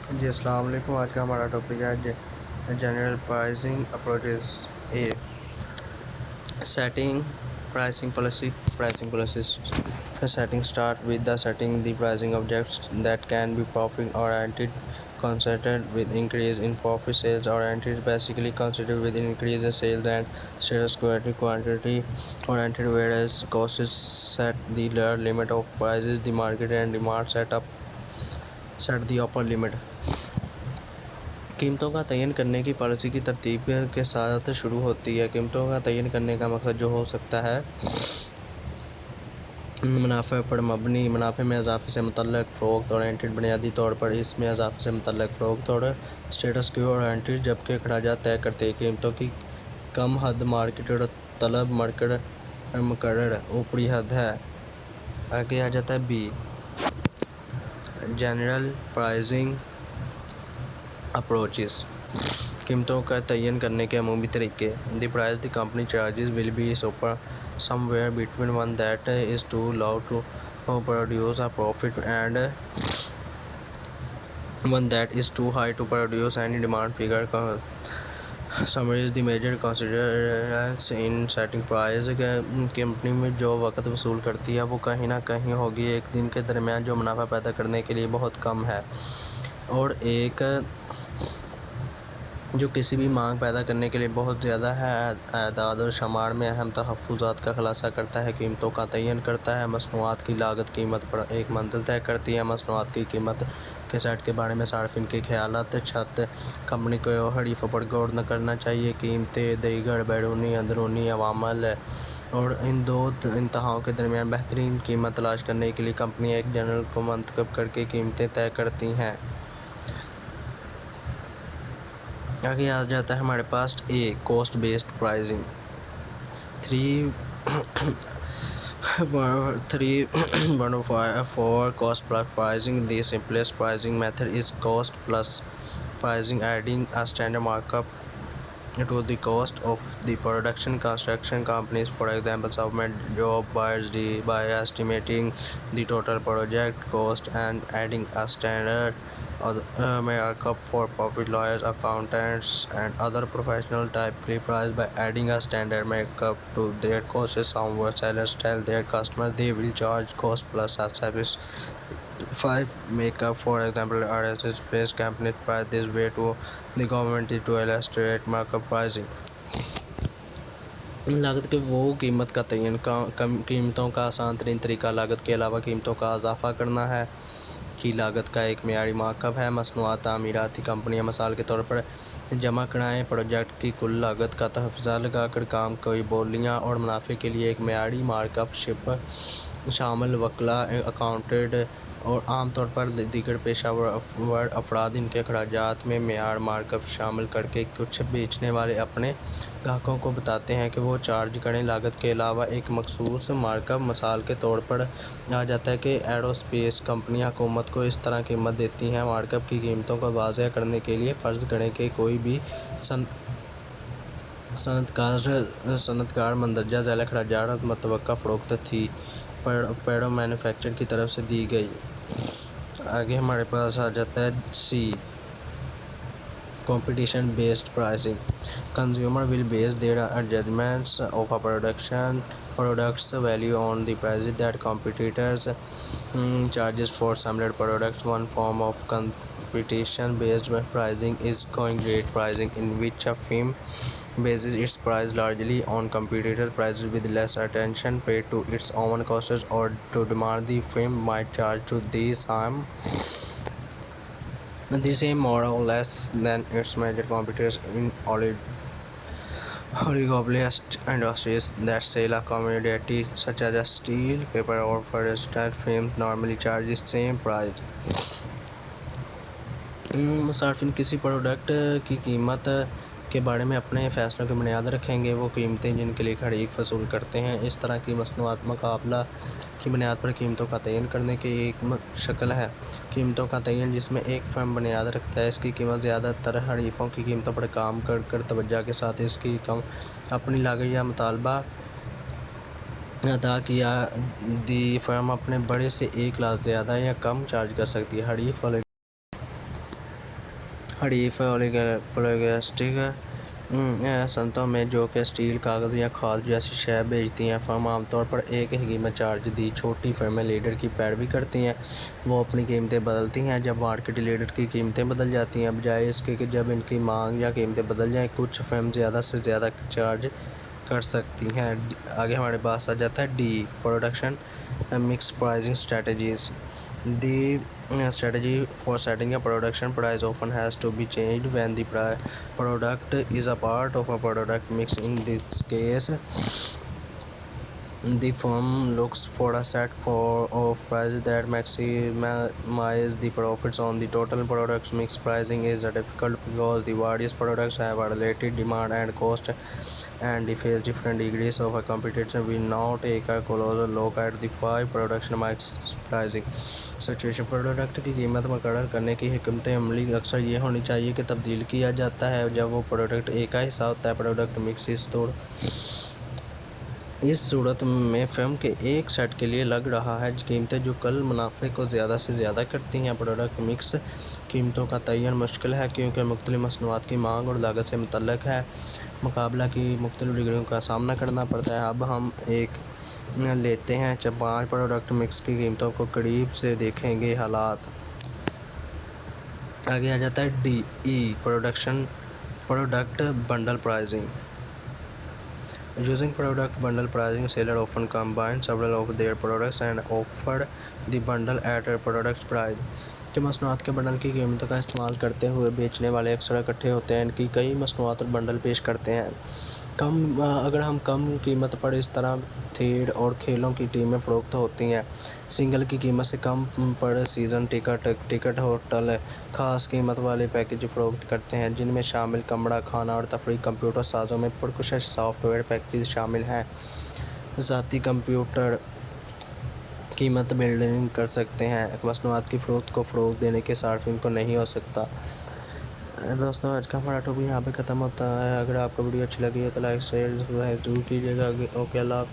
जी अस्सलाम वालेकुम। आज का हमारा टॉपिक है general pricing approaches. A setting pricing policy. Pricing policies. The setting start with the setting the pricing objects that can be profit oriented, concentrated with increase in profit, sales oriented, basically considered with increase in sales, and status quantity oriented, whereas costs set the lower limit of prices the market and demand set the upper limit. कीमतों का तयन करने की policy की तरतीब के साथ शुरू होती है। कीमतों का तयन करने का मकसद जो हो सकता है मुनाफे पर मबनी, मुनाफे में इजाफे से मुतल्लक, फ़रोख्त ओरिएंटेड बुनियादी तौर पर इसमें इजाफे से मुतल्लक फ़रोख्त, और स्टेटस क्वो ओरिएंटेड जबकि अखराजात तय करते हैं। कीमतों की कम हद मार्केट और तलब मुकर्रर ऊपरी हद है। आगे आ जाता है बी जनरल प्राइसिंग अप्रोचेस। कीमतों का तयन करने के अमूमी तरीके। The price the company charges will be somewhere between one that is too low to produce a profit and one that is too high to produce any demand figure. Summarize the major considerations in setting price. Company में जो वक़्त वसूल करती है वो कहीं ना कहीं होगी एक दिन के दरमियान जो मुनाफा पैदा करने के लिए बहुत कम है, और एक जो किसी भी मांग पैदा करने के लिए बहुत ज़्यादा है। एदाद और शुमार में अहम तहफ़्फ़ुज़ात का खुलासा करता है, कीमतों का तयन करता है। मसनूआत की लागत कीमत पर एक मंजिल तय करती है। मसनूआत की कीमत के सेट के बारे में सार्फिन के ख़यालात। छत कंपनी को हरीफ़ों पर गौर न करना चाहिए। कीमतें दीगर बैरूनी अंदरूनी अवामल और इन दो इंतहाओं के दरमियान बेहतरीन कीमत तलाश करने के लिए कंपनी एक जनरल को मंतखब करके कीमतें तय करती हैं। आगे आ जाता है हमारे पास a cost based pricing. Three for cost plus pricing, the simplest pricing method is cost plus pricing, adding a standard markup to the cost of the production. Construction companies, for example, submit job buyers by estimating the total project cost and adding a standard markup for profit. Lawyers, accountants, and other professionals typically price by adding a standard markup to their costs. Some sellers tell their customers they will charge cost plus a service 5 makeup. For example, RSS based companies price this way to the government to illustrate markup pricing. लागत के वो कीमत का तयन कम कीमतों का आसान तरीन तरीका लागत के अलावा कीमतों का इजाफा करना है की लागत का एक मेयारी मार्कअप है। मसनूआत तामीराती कंपनियां मिसाल के तौर पर जमा कराएँ प्रोजेक्ट की कुल लागत का तहफ़्फ़ुज़ा लगाकर काम की बोलियां और मुनाफे के लिए एक मेयारी मार्कअप शिप शामिल वकला, अकाउंटेंट और आमतौर पर दीगर पेशेवर अफराद इनके अखराजात में मेयार मार्कअप शामिल करके कुछ बेचने वाले अपने ग्राहकों को बताते हैं कि वो चार्ज करें। लागत के अलावा एक मखसूस मार्कअप मिसाल के तौर पर आ जाता है कि एरोस्पेस कंपनियां हुकूमत को इस तरह कीमत देती हैं। मार्कअप की कीमतों को वाज़ेह करने के लिए फ़र्ज़ करें कि कोई भी सनतकार मंदरजा झैल अखराजात मुतवक्का फ़रोख्त थी पैडो मैन्युफैक्चरर की तरफ से दी गई। आगे हमारे पास आ जाता है सी competition based pricing. Consumer will base their judgments of a product's value on the prices that competitors charges for similar products. One form of competition based pricing is going rate pricing, in which a firm bases its price largely on competitor prices with less attention paid to its own costs or to demand the firm might charge to the same more or less than its major competitors in oligopolistic industries that sell a commodity such as steel, paper, or for instance, firms normally charge the same price. मुसाफिर किसी product की कीमत के बारे में अपने फ़ैसलों की बुनियाद रखेंगे। वो कीमतें जिनके लिए हरीफ वसूल करते हैं। इस तरह की मसनूआत मुकाबला की बुनियाद पर कीमतों का तयन करने की एक शक्ल है। कीमतों का तयन जिसमें एक फर्म बुनियाद रखता है, इसकी कीमत ज़्यादातर हरीफों की कीमतों पर काम कर तवज्जो के साथ इसकी कम अपनी लागत या मुतालबा अदा किया दी फर्म अपने बड़े से एक लाख ज़्यादा या कम चार्ज कर सकती है। हरीफ हरीफ पॉलीग्लिस्टिक संतों में जो कि स्टील, कागज़ या खाद जैसी शय बेचती हैं, फर्म आमतौर पर एक ही कीमत चार्ज दी। छोटी फर्में लीडर की पैरवी करती हैं, वो अपनी कीमतें बदलती हैं जब मार्केट लीडर की कीमतें बदल जाती हैं, बजाय इसके कि जब इनकी मांग या कीमतें बदल जाएं। कुछ फर्म ज़्यादा से ज़्यादा चार्ज कर सकती हैं। आगे हमारे पास आ जाता है D, production mix pricing strategies. The strategy for setting a production price often has to be changed when the product is a part of a product mix. In this case, the firm looks for a set of prices that maximize the profits on the total product mix. Pricing is difficult because the various products have a related demand and cost and they face different degrees of competition. We now take a closer look at the 5 production mix pricing situation. Product की कीमत मुकर्रर करने की हिकमत अमली अक्सर ये होनी चाहिए कि तब्दील किया जाता है जब वो प्रोडक्ट एक का हिस्सा होता है। प्रोडक्ट मिक्स इस सूरत में फर्म के एक सेट के लिए लग रहा है कीमतें जो कल मुनाफे को ज़्यादा से ज़्यादा करती हैं। प्रोडक्ट मिक्स कीमतों का तयन मुश्किल है क्योंकि मुख्तलिफ मसनूआत की मांग और लागत से मुतल्लक है, मुकाबला की मुख्तलिफ डिग्रियों का सामना करना पड़ता है। अब हम एक लेते हैं 5 प्रोडक्ट मिक्स की कीमतों को करीब से देखेंगे हालात। आगे आ जाता है D E, product bundle pricing. Using product bundle pricing, seller often combine several of their products and offer the bundle at a product price. कि मसनूआत के बंडल की कीमतों का इस्तेमाल करते हुए बेचने वाले अक्सर इकट्ठे होते हैं, इनकी कई मसनूआत और बंडल पेश करते हैं। अगर हम कम कीमत पर इस तरह थीड और खेलों की टीमें फ़रोख्त होती हैं, सिंगल की कीमत से कम पर सीज़न टिकट होटल ख़ास कीमत वाले पैकेज फ़रोख्त करते हैं जिनमें शामिल कमरा, खाना और तफरीह। कंप्यूटर साज़ों में पुरकशिश सॉफ्टवेयर पैकेज शामिल हैं, ज़ाती कंप्यूटर कीमत बिल्डिंग कर सकते हैं, मसनूआत की फ़रोख्त को फ़रोग़ देने के सार्फिन को नहीं हो सकता। दोस्तों आज का हमारा टॉपिक यहाँ पे ख़त्म होता है। अगर आपको वीडियो अच्छी लगी हो तो लाइक शेयर ज़रूर कीजिएगा। ओके, अल्लाह।